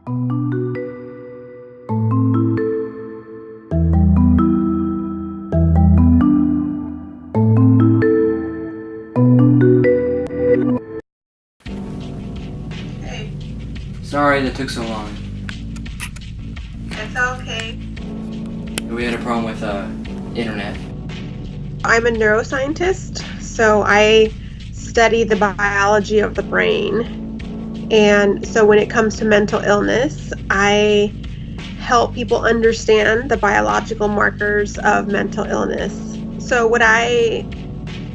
Hey, Sorry that took so long. it's okay. We had a problem with internet. I'm a neuroscientist, so I study the biology of the brain. And so when it comes to mental illness, I help people understand the biological markers of mental illness. So what I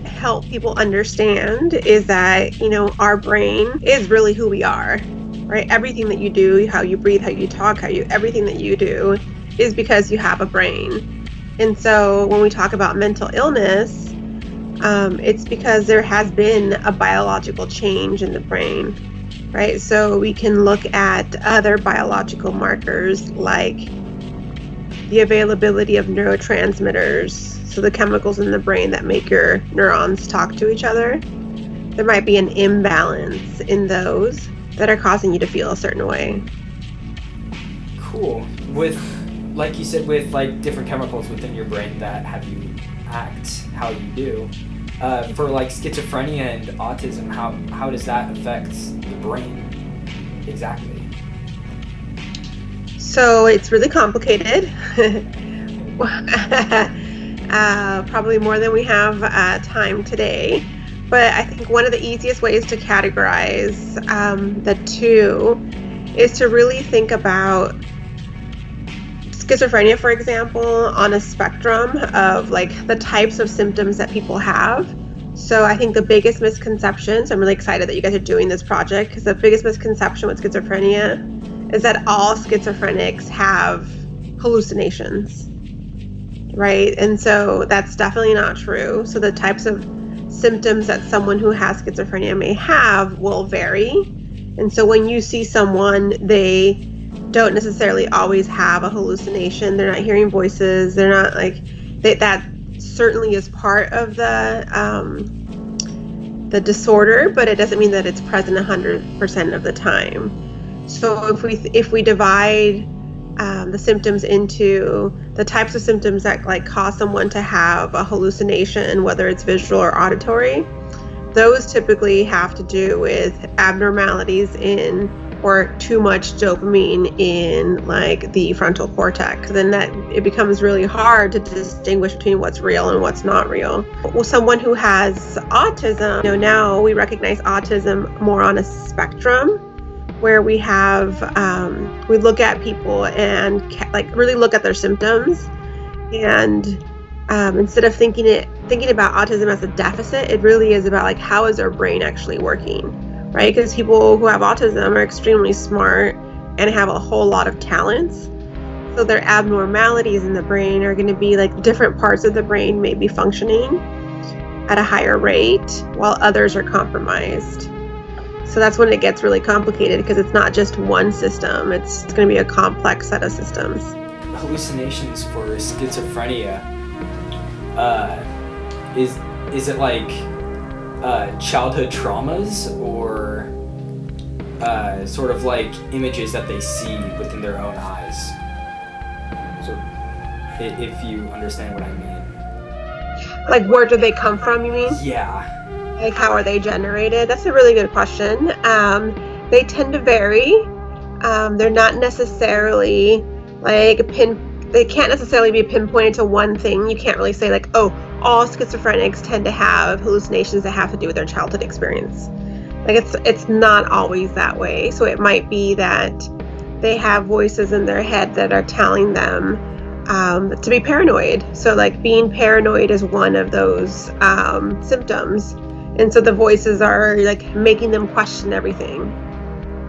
help people understand is that, our brain is really who we are, right? Everything that you do, how you breathe, how you talk, everything that you do is because you have a brain. And so when we talk about mental illness, it's because there has been a biological change in the brain, right? So we can look at other biological markers like the availability of neurotransmitters, so the chemicals in the brain that make your neurons talk to each other. There might be an imbalance in those that are causing you to feel a certain way. Cool. With, like you said, with like different chemicals within your brain that have you act how you do. For like schizophrenia and autism, how does that affect the brain exactly? So it's really complicated. Probably more than we have time today. But I think one of the easiest ways to categorize the two is to really think about schizophrenia, for example, on a spectrum of like the types of symptoms that people have. So I think the biggest misconceptions, I'm really excited that you guys are doing this project, because the biggest misconception with schizophrenia is that all schizophrenics have hallucinations, right? And so that's definitely not true. So the types of symptoms that someone who has schizophrenia may have will vary. And so when you see someone, they don't necessarily always have a hallucination. They're not hearing voices. They're not like, that certainly is part of the disorder, but it doesn't mean that it's present 100% of the time. So if we divide the symptoms into the types of symptoms that like cause someone to have a hallucination, whether it's visual or auditory, those typically have to do with abnormalities in or too much dopamine in like the frontal cortex. Then that it becomes really hard to distinguish between what's real and what's not real. Well, someone who has autism, now we recognize autism more on a spectrum, where we have we look at people and like really look at their symptoms, and instead of thinking about autism as a deficit, it really is about like how is their brain actually working, right? Because people who have autism are extremely smart and have a whole lot of talents. So their abnormalities in the brain are going to be like different parts of the brain may be functioning at a higher rate while others are compromised. So that's when it gets really complicated, because it's not just one system. It's going to be a complex set of systems. Hallucinations for schizophrenia, is it like childhood traumas, or sort of like images that they see within their own eyes? So, if you understand what I mean. Like, where do they come from, you mean? Yeah. Like, how are they generated? That's a really good question. They tend to vary. They're not necessarily like they can't necessarily be pinpointed to one thing. You can't really say like, oh, all schizophrenics tend to have hallucinations that have to do with their childhood experience. Like it's not always that way. So it might be that they have voices in their head that are telling them to be paranoid. So like being paranoid is one of those symptoms. And so the voices are like making them question everything,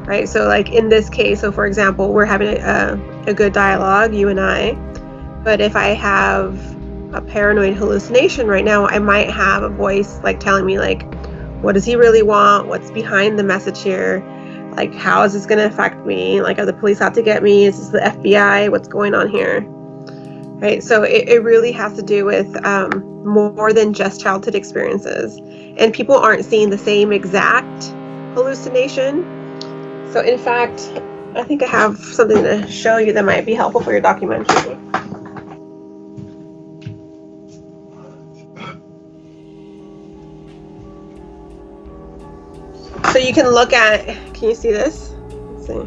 right? So like in this case, so for example, we're having a good dialogue, you and I, but if I have a paranoid hallucination right now, I might have a voice like telling me like, what does he really want? What's behind the message here? Like, how is this going to affect me? Like, are the police out to get me? Is this the FBI? What's going on here? Right? So it really has to do with more than just childhood experiences. And people aren't seeing the same exact hallucination. So in fact, I think I have something to show you that might be helpful for your documentary. So you can look at, can you see this? Let's see.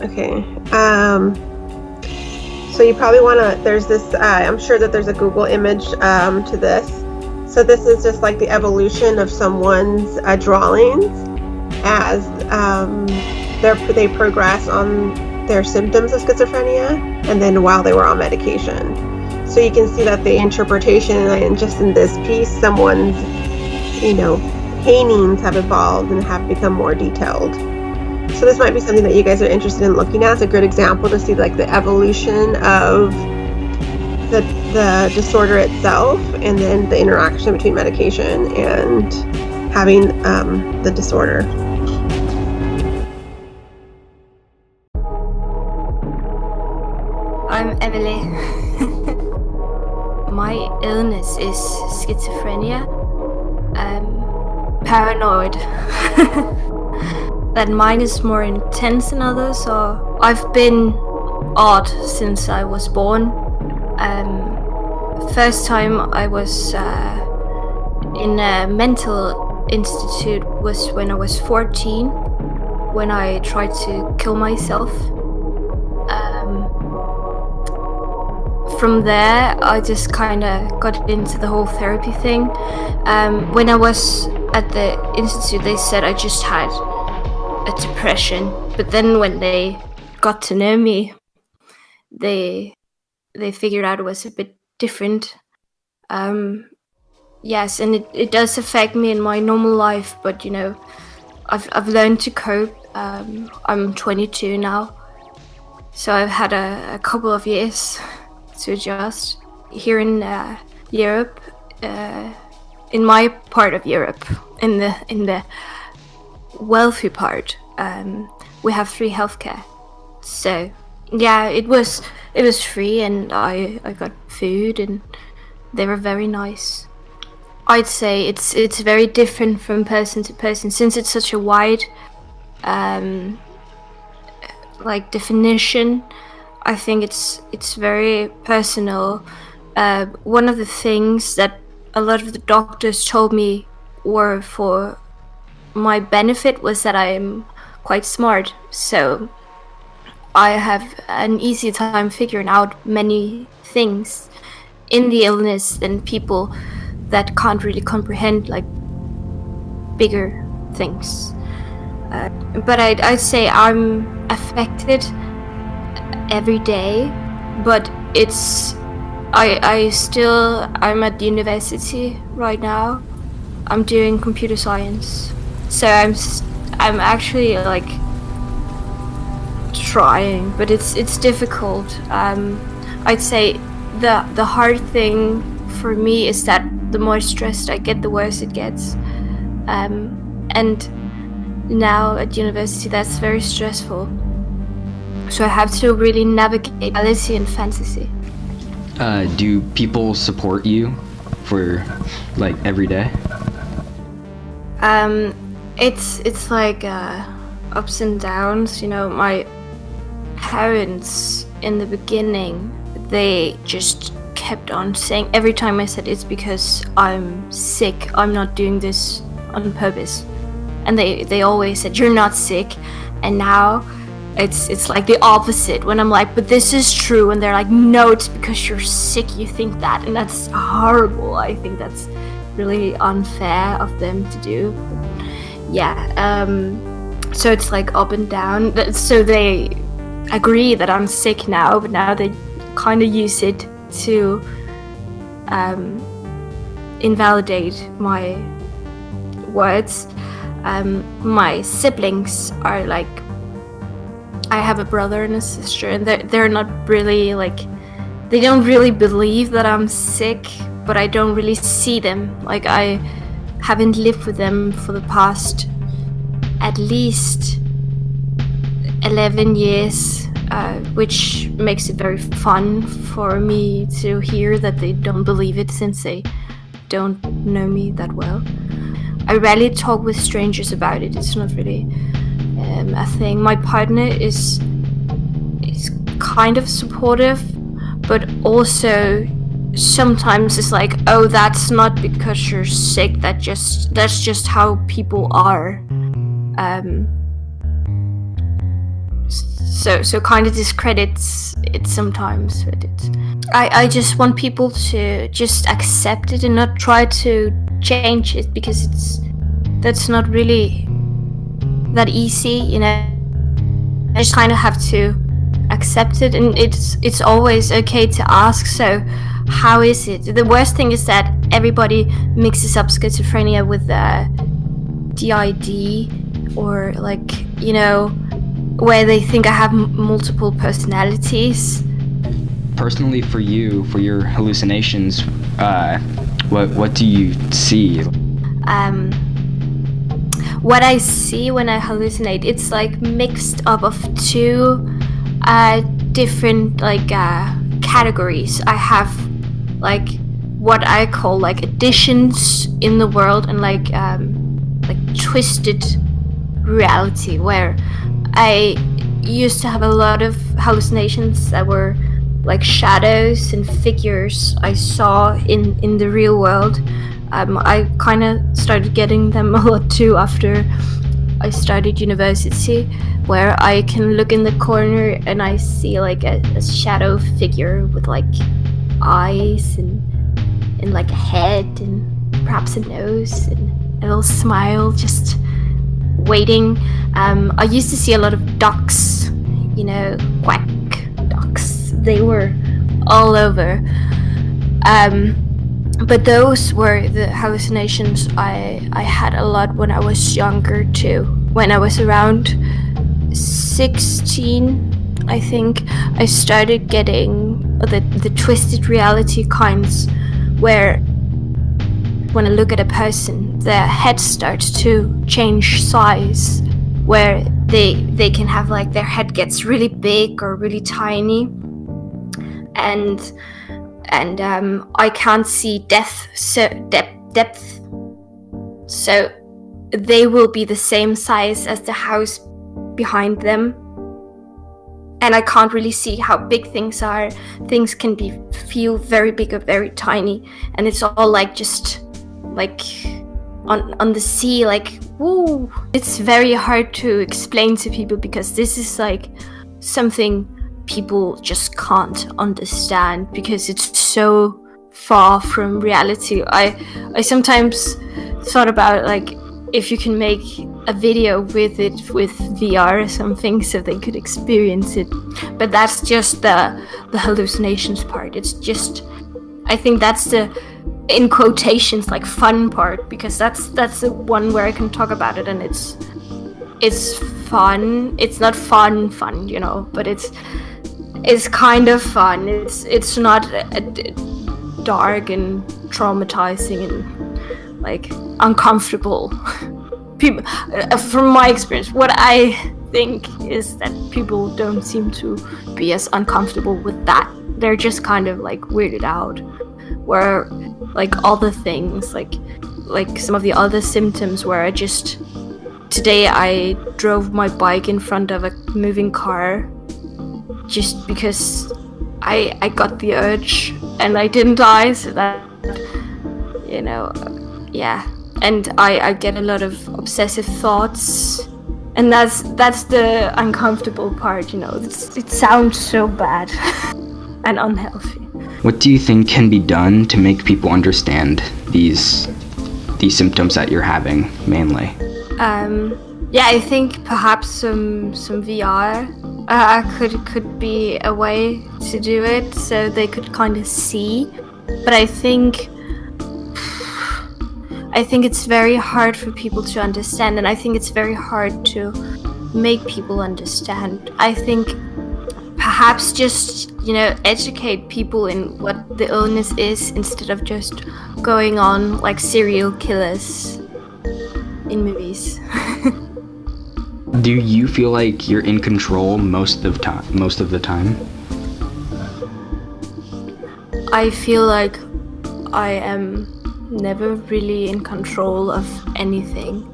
Okay. So you probably want to, there's this, I'm sure that there's a Google image to this. So this is just like the evolution of someone's drawings as they progress on their symptoms of schizophrenia and then while they were on medication. So you can see that the interpretation, and just in this piece, someone's, paintings have evolved and have become more detailed. So this might be something that you guys are interested in looking at. It's a good example to see like the evolution of the disorder itself and then the interaction between medication and having the disorder. I'm Emily. My illness is schizophrenia. Paranoid. That mine is more intense than others, or I've been odd since I was born. First time I was in a mental institute was when I was 14, when I tried to kill myself. From there, I just kind of got into the whole therapy thing. When I was at the institute, they said I just had a depression, but then when they got to know me, they figured out it was a bit different. Yes, and it does affect me in my normal life, but I've learned to cope. I'm 22 now, so I've had a couple of years to adjust. Here in Europe, in my part of Europe, in the wealthy part, we have free healthcare. So yeah, it was free, and I got food, and they were very nice. I'd say it's very different from person to person, since it's such a wide definition. I think it's very personal. One of the things that a lot of the doctors told me were for my benefit was that I'm quite smart, so I have an easy time figuring out many things in the illness than people that can't really comprehend like bigger things. But I'd say I'm affected every day, but I'm at university right now. I'm doing computer science, so I'm actually like trying, but it's difficult. I'd say the hard thing for me is that the more stressed I get, the worse it gets. And now at university, that's very stressful. So I have to really navigate reality and fantasy. Do people support you for like every day? It's like ups and downs. My parents in the beginning, they just kept on saying, every time I said it's because I'm sick, I'm not doing this on purpose, and they always said you're not sick. And now it's like the opposite, when I'm like, but this is true, and they're like, no, it's because you're sick, you think that, and that's horrible. I think that's really unfair of them to do. So it's like up and down. So they agree that I'm sick now, but now they kind of use it to invalidate my words. My siblings are like, I have a brother and a sister, and they're not really like, they don't really believe that I'm sick, but I don't really see them. Like, I haven't lived with them for the past at least 11 years, which makes it very fun for me to hear that they don't believe it, since they don't know me that well. I rarely talk with strangers about it. It's not really a thing. My partner is kind of supportive, but also sometimes it's like, oh, that's not because you're sick, that's just how people are. So kind of discredits it sometimes, but I just want people to just accept it and not try to change it, because that's not really that easy, you know. I just kind of have to accept it, and it's always okay to ask, so how is it? The worst thing is that everybody mixes up schizophrenia with DID, or like, you know, where they think I have multiple personalities. Personally, for you, for your hallucinations, what do you see? What I see when I hallucinate, it's like mixed up of two different like categories. I have like what I call like additions in the world, and like twisted reality, where I used to have a lot of hallucinations that were like shadows and figures I saw in the real world. I kind of started getting them a lot too after I started university, where I can look in the corner and I see like a shadow figure with like eyes and like a head and perhaps a nose and a little smile, just waiting. I used to see a lot of ducks, you know, quack ducks. They were all over. But those were the hallucinations I had a lot when I was younger too. When I was around 16, I think, I started getting the twisted reality kinds, where when I look at a person, their head starts to change size, where they can have like their head gets really big or really tiny, and I can't see depth, so they will be the same size as the house behind them, and I can't really see how big things are. Things can feel very big or very tiny, and it's all like just like on the sea, like woo. It's very hard to explain to people, because this is like something people just can't understand, because it's so far from reality. I sometimes thought about like if you can make a video with it with VR or something, so they could experience it, but that's just the hallucinations part. It's just, I think that's the, in quotations, like fun part, because that's the one where I can talk about it, and it's fun. It's not fun, you know, but it's kind of fun. It's not dark and traumatizing and like uncomfortable. People, from my experience, what I think is that people don't seem to be as uncomfortable with that. They're just kind of like weirded out, where like other things, like some of the other symptoms, where today I drove my bike in front of a moving car just because I got the urge and I didn't die, so that, you know, yeah. And I get a lot of obsessive thoughts, and that's the uncomfortable part, you know. It sounds so bad and unhealthy. What do you think can be done to make people understand these symptoms that you're having mainly? Yeah, I think perhaps some VR could be a way to do it, so they could kind of see. But I think it's very hard for people to understand, and I think it's very hard to make people understand. I think perhaps just, you know, educate people in what the illness is, instead of just going on like serial killers in movies. Do you feel like you're in control most of the time? I feel like I am never really in control of anything,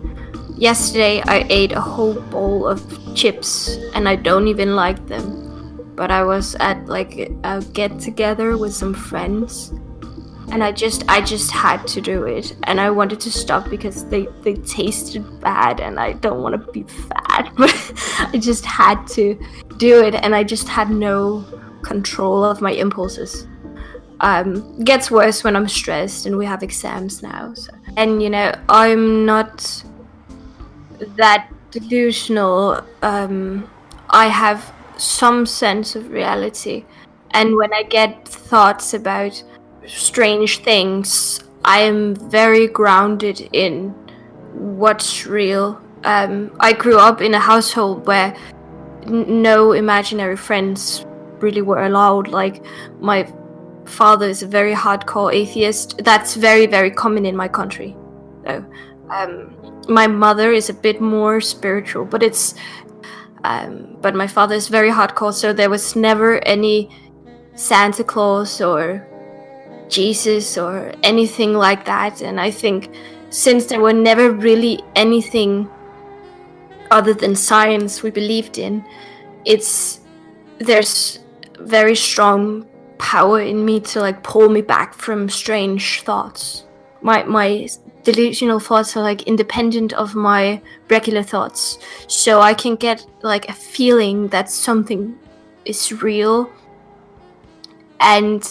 Yesterday I ate a whole bowl of chips and I don't even like them. But I was at like a get together with some friends and I just had to do it, and I wanted to stop because they tasted bad and I don't want to be fat, but I just had to do it and I just had no control of my impulses. Gets worse when I'm stressed and we have exams now. So. And you know, I'm not that delusional. I have some sense of reality, and when I get thoughts about strange things, I am very grounded in what's real. I grew up in a household where no imaginary friends really were allowed. Like, my father is a very hardcore atheist. That's very, very common in my country. So, my mother is a bit more spiritual, but but my father is very hardcore. So there was never any Santa Claus or Jesus or anything like that. And I think since there were never really anything other than science we believed in, there's very strong power in me to like pull me back from strange thoughts. My delusional thoughts are like independent of my regular thoughts, so I can get like a feeling that something is real, and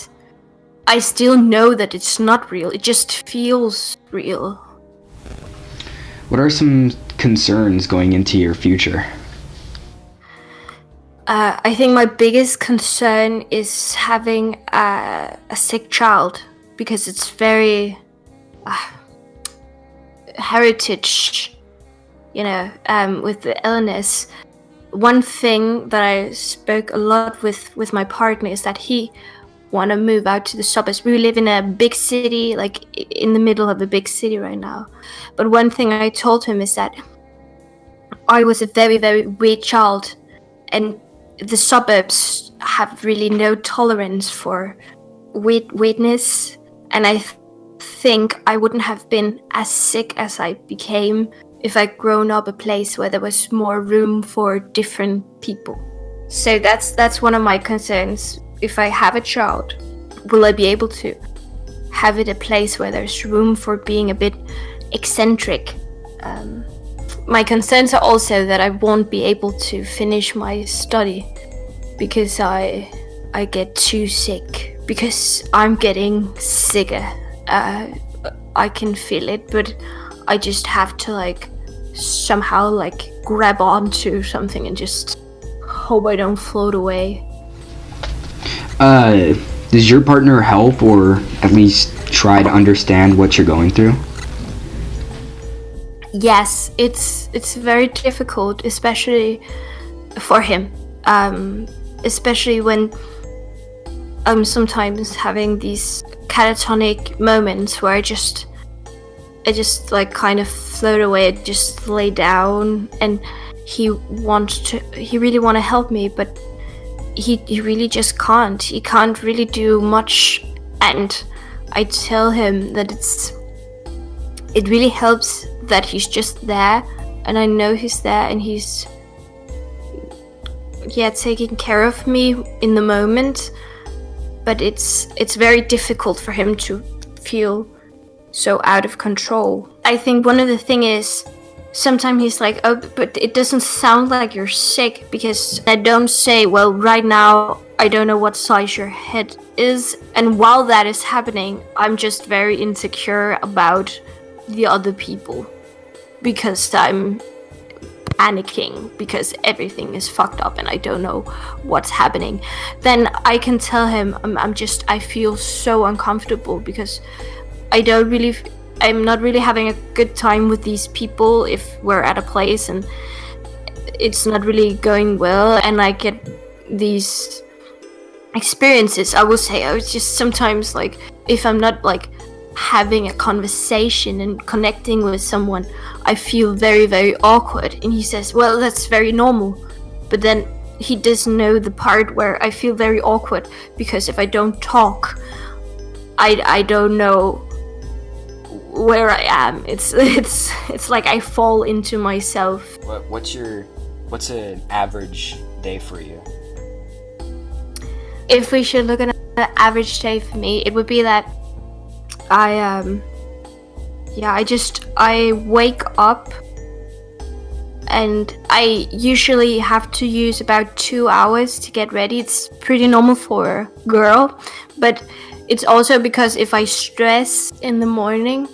I still know that it's not real. It just feels real. What are some concerns going into your future? I think my biggest concern is having a sick child, because it's very heritage, you know, with the illness. One thing that I spoke a lot with my partner is that he want to move out to the suburbs. We live in a big city, like in the middle of a big city right now. But one thing I told him is that I was a very, very weird child, and the suburbs have really no tolerance for weirdness, and I think I wouldn't have been as sick as I became if I'd grown up a place where there was more room for different people. So that's one of my concerns. If I have a child, will I be able to have it a place where there's room for being a bit eccentric? My concerns are also that I won't be able to finish my study because I get too sick, because I'm getting sicker. I can feel it, but I just have to like somehow like grab onto something and just hope I don't float away. Does your partner help, or at least try to understand what you're going through? Yes, it's very difficult, especially for him. Especially when I'm sometimes having these catatonic moments where I just like kind of float away, I just lay down, and he really want to help me, but he really just can't. He can't really do much, and I tell him that it really helps that he's just there, and I know he's there, and he's taking care of me in the moment, but it's very difficult for him to feel so out of control. I think one of the thing is, sometimes he's like, oh, but it doesn't sound like you're sick, because I don't say, well, right now I don't know what size your head is, and while that is happening, I'm just very insecure about the other people, because I'm panicking because everything is fucked up and I don't know what's happening. Then I can tell him I feel so uncomfortable because I'm not really having a good time with these people if we're at a place and it's not really going well, and I get these experiences. I will say, it's just sometimes like if I'm not like having a conversation and connecting with someone, I feel very, very awkward. And he says, well, that's very normal. But then he doesn't know the part where I feel very awkward, because if I don't talk, I don't know where I am. It's like I fall into myself. What's an average day for you? If we should look at an average day for me, it would be that I wake up, and I usually have to use about 2 hours to get ready. It's pretty normal for a girl, but it's also because if I stress in the morning,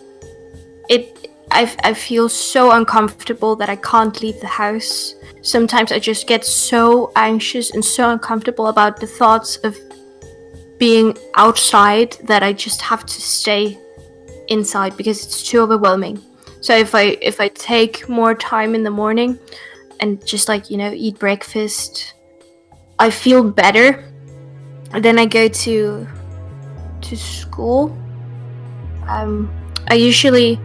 I feel so uncomfortable that I can't leave the house. Sometimes I just get so anxious and so uncomfortable about the thoughts of being outside that I just have to stay inside because it's too overwhelming. So if I take more time in the morning and just eat breakfast, I feel better. And then I go to school. I usually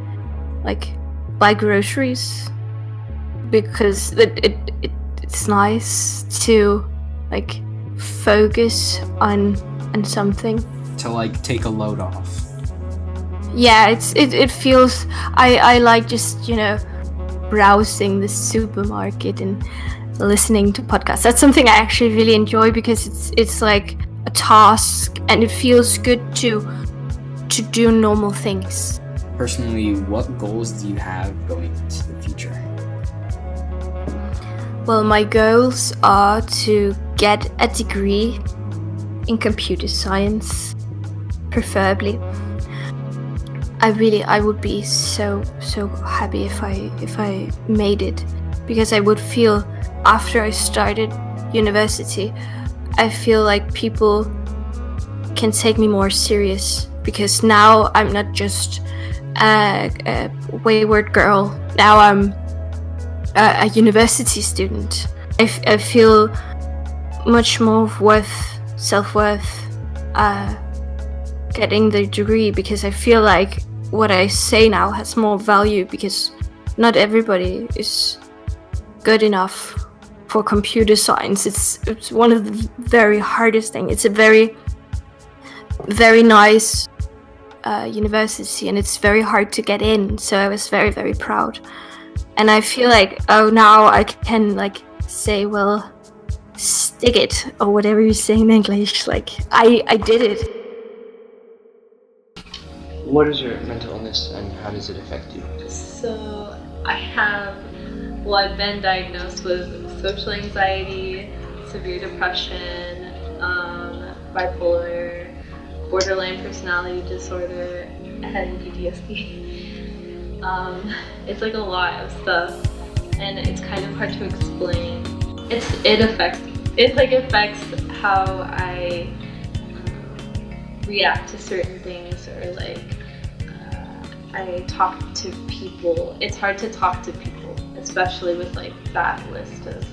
buy groceries because it's nice to focus on something. To take a load off. Yeah, it feels I like just browsing the supermarket and listening to podcasts. That's something I actually really enjoy because it's like a task and it feels good to do normal things. Personally, what goals do you have going into the future? Well, my goals are to get a degree in computer science, preferably. I would be so happy if I made it, because I would feel after I started university, I feel like people can take me more serious, because now I'm not just a wayward girl. Now I'm a university student. I feel much more self-worth getting the degree, because I feel like what I say now has more value, because not everybody is good enough for computer science. It's one of the very hardest things. It's a very, very nice university, and it's very hard to get in. So I was very, very proud. And I feel like, now I can say, well, stick it, or whatever you say in English. I did it. What is your mental illness and how does it affect you? So I've been diagnosed with social anxiety, severe depression, bipolar, borderline personality disorder, and PTSD. It's a lot of stuff, and it's kind of hard to explain. It affects how I react to certain things, or I talk to people. It's hard to talk to people, especially with that list of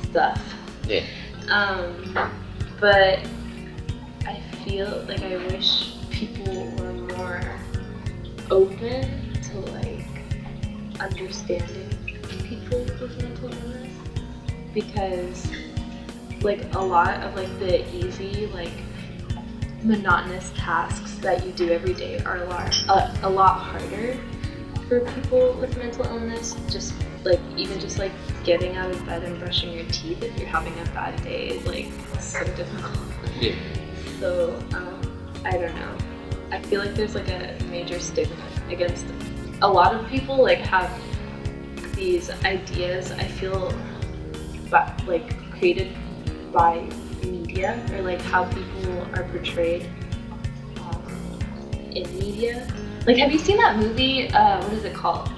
stuff. Yeah. But I feel like I wish people were more open to understanding people with mental illness, because a lot of the easy monotonous tasks that you do every day are a lot harder for people with mental illness. Just even getting out of bed and brushing your teeth if you're having a bad day is so difficult. Yeah. So I don't know. I feel like there's a major stigma against a lot of people. Have these ideas. I feel created by media, or how people are portrayed in media. Have you seen that movie? What is it called?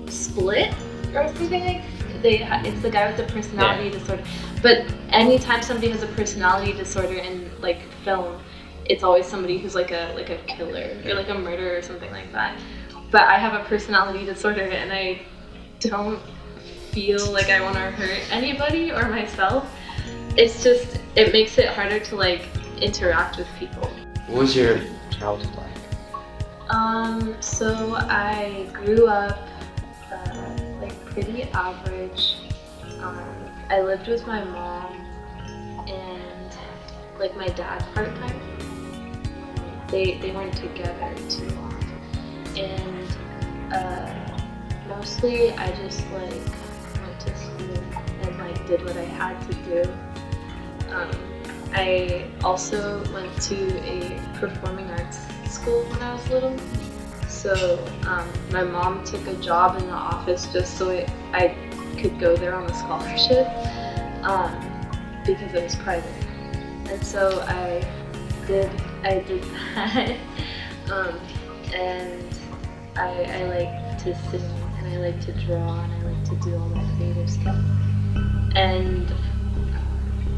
Split or something it's the guy with the personality disorder. But anytime somebody has a personality disorder in film, it's always somebody who's a killer or a murderer or something like that. But I have a personality disorder, and I don't feel like I want to hurt anybody or myself. It's just, it makes it harder to interact with people. What was your childhood like? So I grew up pretty average. I lived with my mom and my dad part-time. they weren't together too long. And mostly I just like went to school and like did what I had to do. I also went to a performing arts school when I was little. So my mom took a job in the office just so I could go there on a scholarship because it was private. And so I did that. And I like to sing and I like to draw and I like to do all that creative stuff. And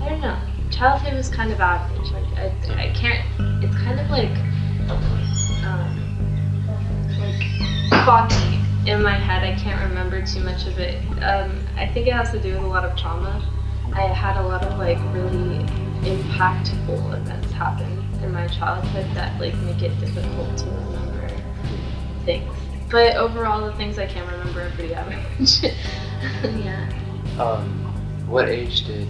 I don't know, childhood was kind of average. Like I can't, it's kind of like foggy in my head. I can't remember too much of it. I think it has to do with a lot of trauma. I had a lot of like really impactful events happen in my childhood that like make it difficult to remember things. But overall, the things I can remember are pretty average. Yeah. What age did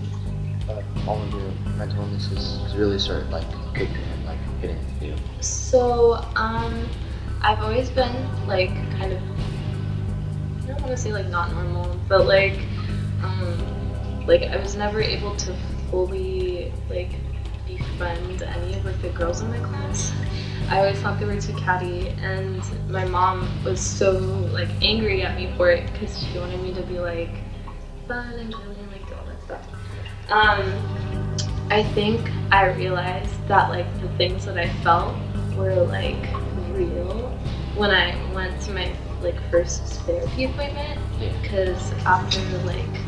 all of your mental illnesses really start like kicking in, like hitting you? So, I've always been like kind of, I don't want to say like not normal, but like I was never able to fully like befriend any of like the girls in my class. I always thought they were too catty, and my mom was so like angry at me for it because she wanted me to be like fun and really like all that stuff. I think I realized that like the things that I felt were like real when I went to my like first therapy appointment, because after like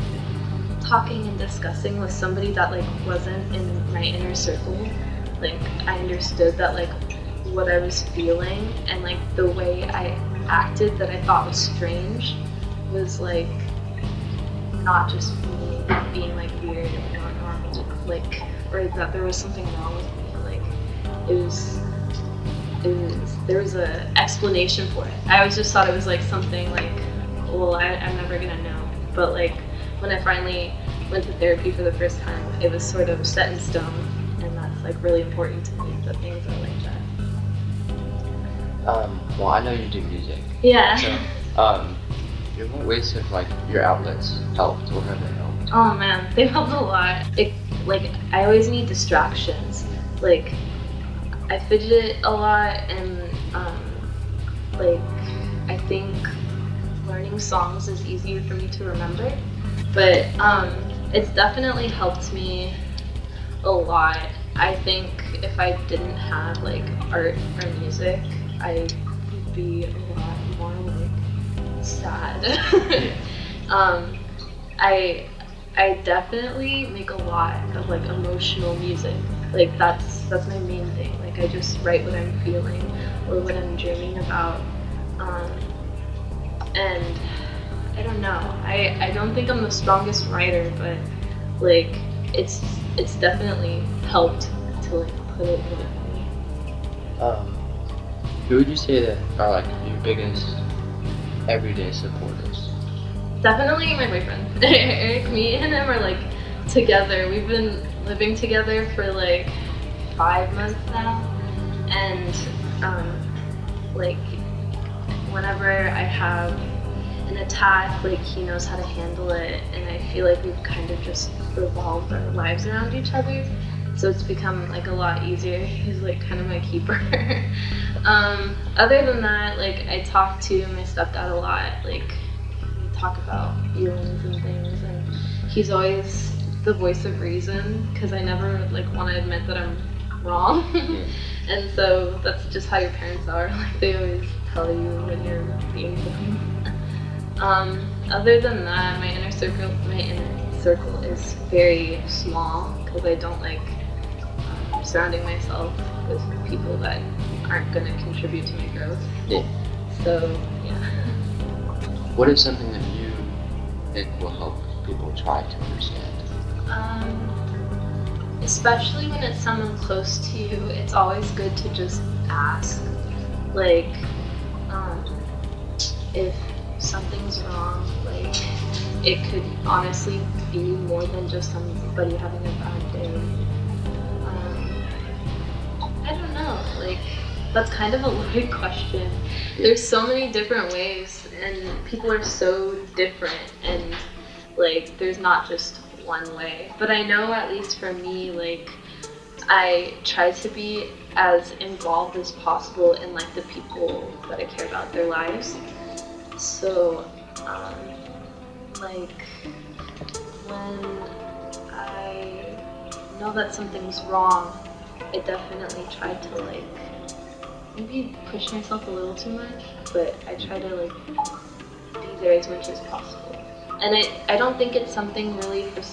talking and discussing with somebody that like wasn't in my inner circle, like I understood that like what I was feeling and like the way I acted that I thought was strange was like not just me being like weird or not normal, like, or that there was something wrong with me. Like there was a explanation for it. I always just thought it was like something like, well, I'm never gonna know. But like when I finally went to therapy for the first time, it was sort of set in stone, and that's like really important to me, that things are like that. Well, I know you do music. Yeah. So, in what ways have like your outlets helped, or have they helped? Oh man, they've helped a lot. Like I always need distractions. Like I fidget a lot, and like I think learning songs is easier for me to remember. But it's definitely helped me a lot. I think if I didn't have like art or music, I would be a lot more like sad. I definitely make a lot of like emotional music. Like that's my main thing. Like I just write what I'm feeling or what I'm dreaming about. And I don't know. I don't think I'm the strongest writer, but like it's definitely helped to like put it with me. Who would you say that are like your biggest everyday supporters? Definitely my boyfriend. Eric, me and him are like together. We've been living together for like 5 months now, and like whenever I have an attack, like he knows how to handle it, and I feel like we've kind of just revolved our lives around each other, so it's become like a lot easier. He's like kind of my keeper. Other than that, like I talk to my stepdad a lot. Like we talk about feelings and things, and he's always the voice of reason, because I never like want to admit that I'm wrong. And so that's just how your parents are. Like they always tell you when you're being dumb. Other than that, my inner circle is very small, because I don't like surrounding myself with people that aren't going to contribute to my growth. Yeah. So yeah. What is something that you think will help people try to understand? Especially when it's someone close to you, it's always good to just ask. Like, if something's wrong, like, it could honestly be more than just somebody having a bad day. I don't know, like, That's kind of a loaded question. There's so many different ways, and people are so different, and like there's not just one way. But I know, at least for me, like I try to be as involved as possible in like the people that I care about, their lives. So like when I know that something's wrong, I definitely try to like maybe push myself a little too much, but I try to like be there as much as possible. And I don't think it's something really for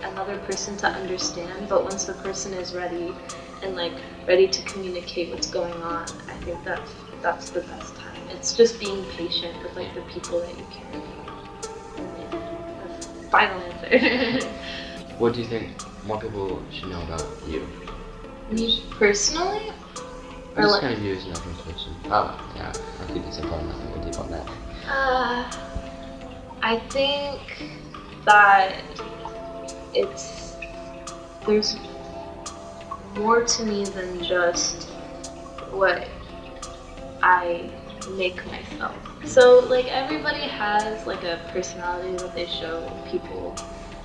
another person to understand, but once the person is ready and like ready to communicate what's going on, I think that's the best time. It's just being patient with like the people that you care about. And yeah, that's the final answer. What do you think more people should know about you? Me personally? Or Just like, kind of you as an person. Oh, yeah, I'll keep it simple. I'm not going to go deep on that. I think that there's more to me than just what I make myself. So like everybody has like a personality that they show people,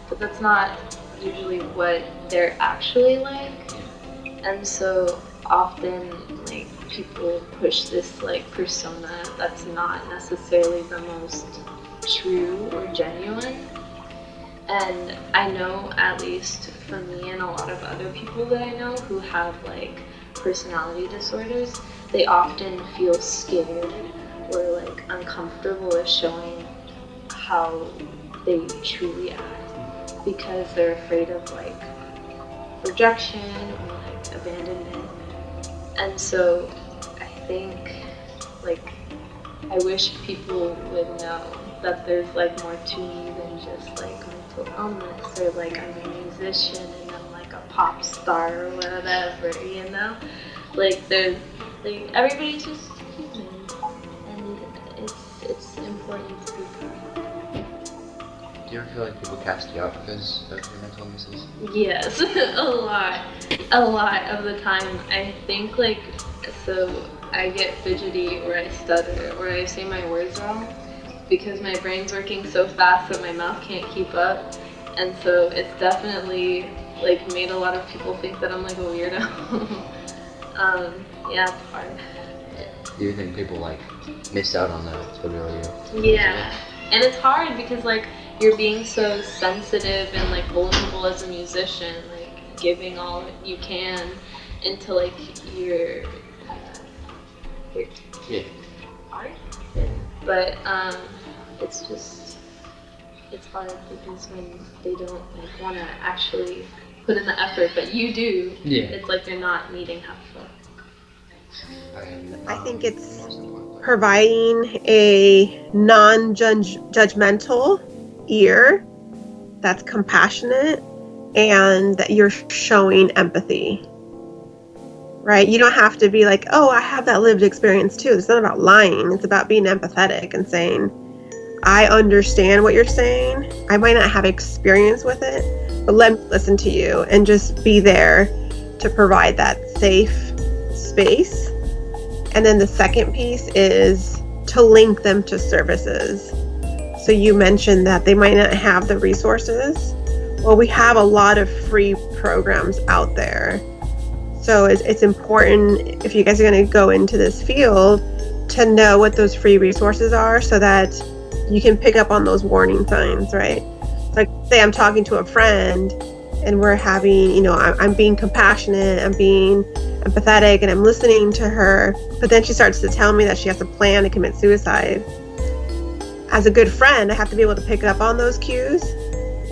but that's not usually what they're actually like. And so often like people push this like persona that's not necessarily the most true or genuine. And I know, at least for me and a lot of other people that I know who have like personality disorders, they often feel scared or like uncomfortable with showing how they truly act because they're afraid of like rejection or like abandonment. And so I think like I wish people would know that there's like more to me than just like mental illness, or like I'm a musician and I'm like a pop star or whatever, you know? Like there's like everybody's just human, and it's important to be proud. Do you ever feel like people cast you out because of your mental illnesses? Yes, a lot of the time. I think like, so I get fidgety or I stutter or I say my words wrong because my brain's working so fast that my mouth can't keep up. And so it's definitely like made a lot of people think that I'm like a weirdo. Yeah, it's hard. Do you think people like miss out on that? It's really Yeah, and it's hard because like you're being so sensitive and like vulnerable as a musician, like giving all you can into like your art. But it's hard because when they don't like want to actually put in the effort, but you do. Yeah. It's like you're not meeting halfway. I think it's providing a non-judgmental ear that's compassionate and that you're showing empathy. Right? You don't have to be like, oh, I have that lived experience too. It's not about lying. It's about being empathetic and saying, I understand what you're saying. I might not have experience with it, but let me listen to you and just be there to provide that safe space. And then the second piece is to link them to services. So you mentioned that they might not have the resources. Well, we have a lot of free programs out there. So it's important, if you guys are going to go into this field, to know what those free resources are so that you can pick up on those warning signs, right? Like, say I'm talking to a friend and we're having, I'm being compassionate, I'm being empathetic, and I'm listening to her, but then she starts to tell me that she has a plan to commit suicide. As a good friend, I have to be able to pick up on those cues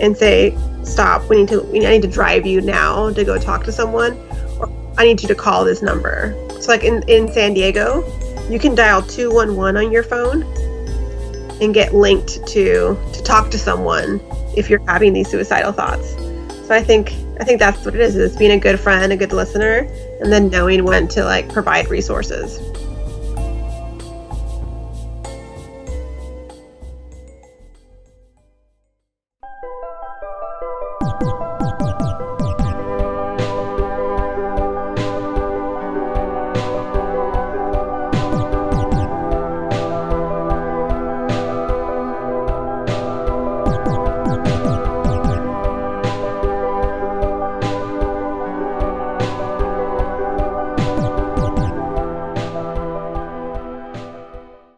and say, stop, I need to drive you now to go talk to someone, or I need you to call this number. So like in San Diego, you can dial 211 on your phone and get linked to talk to someone if you're having these suicidal thoughts. So I think that's what it is being a good friend, a good listener, and then knowing when to like provide resources.